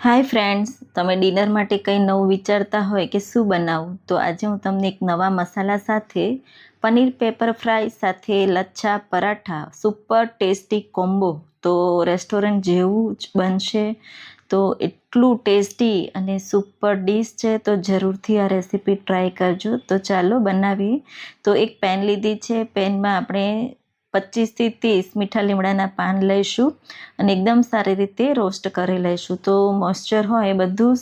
Hi friends, તમે dinner માટે કંઈ નવું વિચારતા હોય કે શું બનાવું, તો આજે હું તમને એક નવા મસાલા સાથે પનીર પેપર ફ્રાય સાથે lachha paratha super tasty combo તો રેસ્ટોરન્ટ જેવું જ બનશે. તો એટલું ટેસ્ટી અને સુપર ડીશ છે, તો જરૂરથી આ રેસીપી ટ્રાય કરજો. તો ચાલો બનાવીએ. તો એક પેન લીધી છે. પેનમાં આપણે 25થી 30 મીઠા લીમડાના પાન લઈશું અને એકદમ સારી રીતે રોસ્ટ કરી લઈશું. તો મોઇશ્ચર હોય એ બધું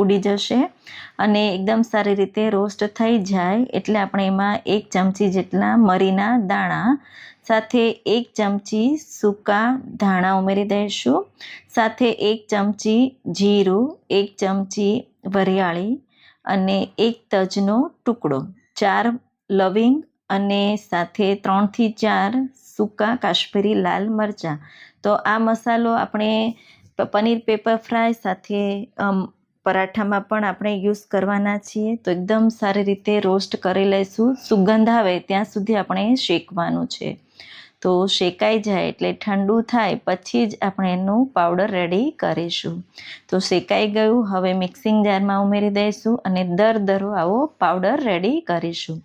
ઉડી જશે અને એકદમ સારી રીતે રોસ્ટ થઈ જાય એટલે આપણે એમાં 1 ચમચી જેટલા મરીના દાણા સાથે 1 ચમચી સૂકા ધાણા ઉમેરી દઈશું, સાથે 1 ચમચી જીરું, 1 ચમચી વરિયાળી અને 1 તજનો ટુકડો, 4 લવિંગ અને સાથે 3થી 4 સૂકા કાશ્મીરી લાલ મરચાં. તો આ મસાલો આપણે પનીર પેપર ફ્રાય સાથે પરાઠામાં પણ આપણે યુઝ કરવાના છીએ. તો એકદમ સારી રીતે રોસ્ટ કરી લઈશું. સુગંધ આવે ત્યાં સુધી આપણે શેકવાનું છે. તો શેકાઈ જાય એટલે ઠંડુ થાય પછી જ આપણે એનું પાવડર રેડી કરીશું. તો શેકાઈ ગયું. હવે મિક્સિંગ જારમાં ઉમેરી દઈશું અને દરદરો આવો પાવડર રેડી કરીશું.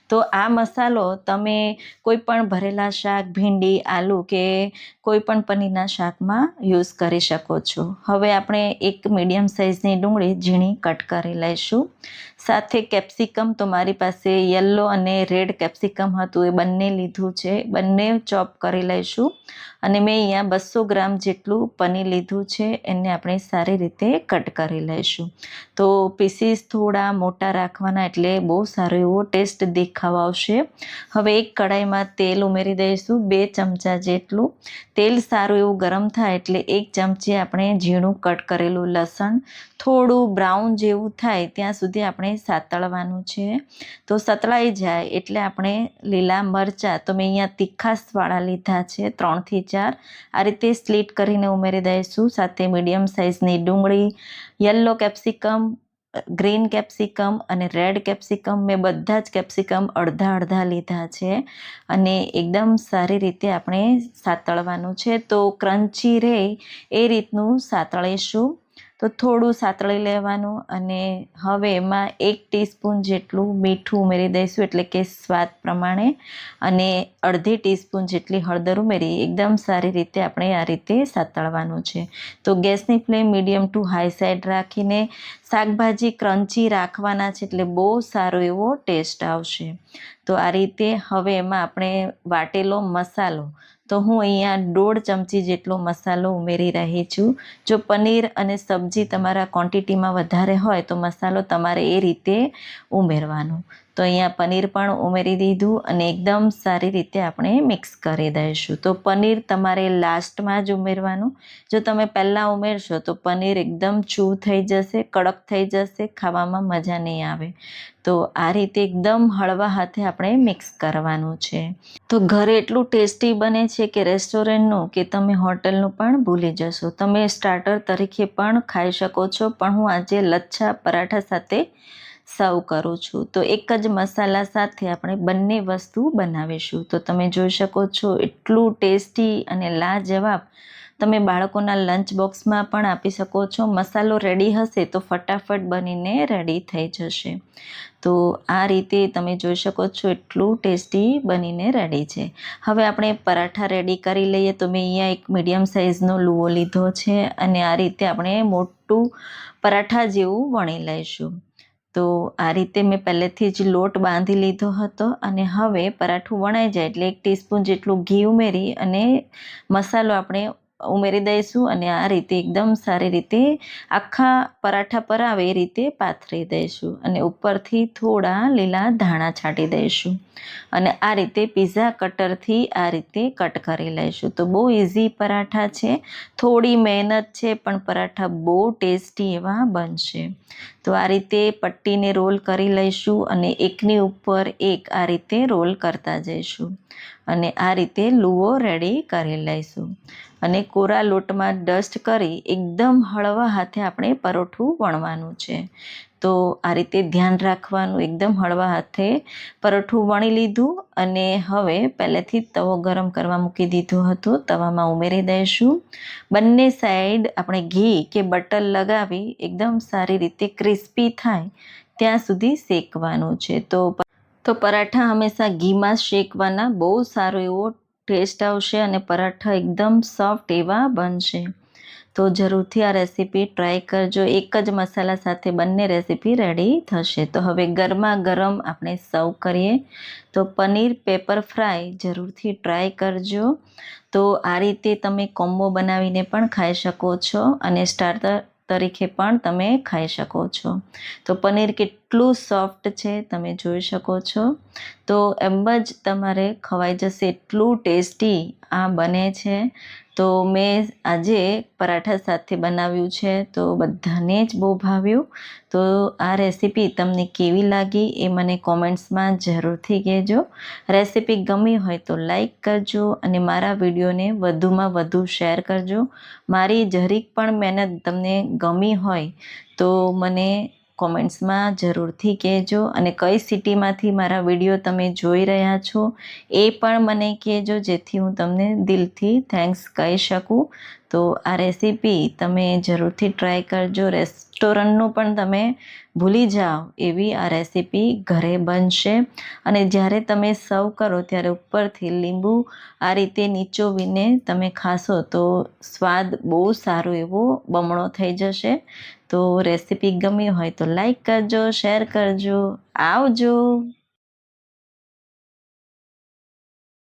તો આ મસાલો તમે કોઈ પણ ભરેલા શાક, ભીંડી, આલુ કે કોઈ પણ પનીરના શાકમાં યુઝ કરી શકો છો. હવે આપણે એક મીડિયમ સાઇઝની ડુંગળી ઝીણી કટ કરી લઈશું. સાથે કેપ્સિકમ, તો મારી પાસે યલો અને રેડ કેપ્સિકમ હતું, એ બંને લીધું છે. બંને ચોપ કરી લઈશું અને મેં અહીંયા 200 ગ્રામ જેટલું પનીર લીધું છે, એને આપણે સારી રીતે કટ કરી લઈશું. તો પીસીસ થોડા મોટા રાખવાના એટલે બહુ સારો એવો ટેસ્ટ દેખાવ આવશે. હવે એક કડાઈમાં તેલ ઉમેરી દઈશું, 2 ચમચા જેટલું. તેલ સારું એવું ગરમ થાય એટલે 1 ચમચી આપણે ઝીણું કટ કરેલું લસણ થોડું બ્રાઉન જેવું થાય ત્યાં સુધી આપણે સાતળવાનું છે. તો સતળાઈ જાય એટલે આપણે લીલા મરચાં, તો મેં અહીંયા તીખાસવાળા લીધા છે, 3થી 4 આ રીતે સ્લીટ કરીને ઉમેરી દઈશું. સાથે મીડિયમ સાઇઝની ડુંગળી, યલો કેપ્સિકમ, ગ્રીન કેપ્સિકમ અને રેડ કેપ્સિકમ, મેં બધા જ કેપ્સિકમ અડધા અડધા લીધા છે અને એકદમ સારી રીતે આપણે સાતળવાનું છે. તો ક્રન્ચી રહે એ રીતનું સાતળીશું. તો થોડું સાતળી લેવાનું અને હવે એમાં 1 ટીસ્પૂન જેટલું મીઠું ઉમેરી દઈશું, એટલે કે સ્વાદ પ્રમાણે, અને અડધી ટીસ્પૂન જેટલી હળદર ઉમેરી એકદમ સારી રીતે આપણે આ રીતે સાતળવાનું છે. તો ગેસની flame medium two high side રાખીને શાકભાજી ક્રન્ચી રાખવાના છે એટલે બહુ સારો એવો ટેસ્ટ આવશે. તો આ રીતે હવે એમાં આપણે વાટેલો મસાલો, તો હું અહીંયા 1.5 ચમચી જેટલો મસાલો ઉમેરી રહી છું. જો પનીર અને સબ્જી તમારા ક્વોન્ટિટીમાં વધારે હોય તો મસાલો તમારે એ રીતે ઉમેરવાનો. તો અહીંયા પનીર પણ ઉમેરી દીધું અને એકદમ સારી રીતે આપણે મિક્સ કરી દઈશું. તો પનીર તમારે લાસ્ટમાં જ ઉમેરવાનું. જો તમે પહેલાં ઉમેરશો તો પનીર એકદમ ચૂ થઈ જશે, કડક થઈ જશે, ખાવામાં મજા નહીં આવે. તો આ રીતે એકદમ હળવા હાથે આપણે મિક્સ કરવાનું છે. તો ઘરે એટલું ટેસ્ટી બને છે કે રેસ્ટોરન્ટનું કે તમે હોટલનું પણ ભૂલી જશો. તમે સ્ટાર્ટર તરીકે પણ ખાઈ શકો છો, પણ હું આજે લચ્છા પરાઠા સાથે સર્વ કરું છું. તો એક જ મસાલા સાથે આપણે બંને વસ્તુ બનાવીશું. તો તમે જોઈ શકો છો એટલું ટેસ્ટી અને લાજવાબ. તમે બાળકોના લંચ બોક્સમાં પણ આપી શકો છો. મસાલો રેડી હશે તો ફટાફટ બનીને રેડી થઈ જશે. તો આ રીતે તમે જોઈ શકો છો એટલું ટેસ્ટી બનીને રેડી છે. હવે આપણે પરાઠા રેડી કરી લઈએ. તો મેં અહીંયા એક મીડિયમ સાઇઝનો લુઓ લીધો છે અને આ રીતે આપણે મોટું પરાઠા જેવું વણી લઈશું. તો આ રીતે મેં પહેલેથી જ લોટ બાંધી લીધો હતો અને હવે પરાઠું વણાઈ જાય એટલે 1 ટીસ્પૂન જેટલું ઘી ઉમેરી અને મસાલો આપણે ઉમેરી દઈશું અને આ રીતે એકદમ સારી રીતે આખા પરાઠા પર આવે એ રીતે પાથરી દઈશું અને ઉપરથી થોડા લીલા ધાણા છાંટી દઈશું અને આ રીતે પીઝા કટરથી આ રીતે કટ કરી લઈશું. તો બહુ ઇઝી પરાઠા છે, થોડી મહેનત છે, પણ પરાઠા બહુ ટેસ્ટી એવા બનશે. તો આ રીતે પટ્ટીને રોલ કરી લઈશું અને એકની ઉપર એક આ રીતે રોલ કરતા જઈશું અને આ રીતે લુઓ રેડી કરી લઈશું. અને કોરા લોટમાં ડસ્ટ કરી એકદમ હળવા હાથે આપણે પરોઠું વણવાનું છે. તો આ રીતે ધ્યાન રાખવાનું, એકદમ હળવા હાથે પરોઠું વણી લીધું અને હવે પહેલેથી જ તવો ગરમ કરવા મૂકી દીધું હતું. તવામાં ઉમેરી દઈશું. બંને સાઈડ આપણે ઘી કે બટર લગાવી એકદમ સારી રીતે ક્રિસ્પી થાય ત્યાં સુધી શેકવાનું છે. તો પરાઠા હંમેશા ઘીમાં શેકવાના, બહુ સારો એવો ટેસ્ટ આવશે અને પરાઠા એકદમ સોફ્ટ એવા બનશે. તો જરૂરથી આ રેસીપી ટ્રાય કરજો. એક જ મસાલા સાથે બંને રેસીપી રેડી થશે. તો હવે ગરમા ગરમ આપણે સર્વ કરીએ. તો પનીર પેપર ફ્રાય જરૂરથી ટ્રાય કરજો. તો આ રીતે તમે કોમ્બો બનાવીને પણ ખાઈ શકો છો અને સ્ટાર્ટર તરીકે પણ તમે ખાઈ શકો છો. તો પનીર કેટલું સોફ્ટ છે તમે જોઈ શકો છો. તો એમ જ તમારે ખવાઈ જશે, એટલું ટેસ્ટી આ બને છે. તો મેં આજે પરાઠા સાથે બનાવ્યું છે, તો બધાને જ બહુ ભાવ્યું. તો આ રેસીપી તમને કેવી લાગી એ મને કોમેન્ટ્સમાં જરૂરથી કહેજો. રેસીપી ગમી હોય તો લાઈક કરજો અને મારા વિડીયોને વધુમાં વધુ શેર કરજો. મારી જરીક પણ મહેનત તમને ગમી હોય તો મને કોમેન્ટ્સમાં જરૂરથી કહેજો અને કઈ સિટીમાંથી મારા વિડીયો તમે જોઈ રહ્યા છો એ પણ મને કહેજો, જેથી હું તમને દિલથી થેન્ક્સ કહી શકું. તો આ રેસીપી તમે જરૂરથી ટ્રાય કરજો. રેસ્ટોરન્ટનું પણ તમે ભૂલી જાઓ એવી આ રેસીપી ઘરે બનશે. અને જ્યારે તમે સર્વ કરો ત્યારે ઉપરથી લીંબુ આ રીતે નીચોવીને તમે ખાશો તો સ્વાદ બહુ સારો એવો બમણો થઈ જશે. તો રેસીપી ગમી હોય તો લાઈક કરજો, શેર કરજો. આવજો.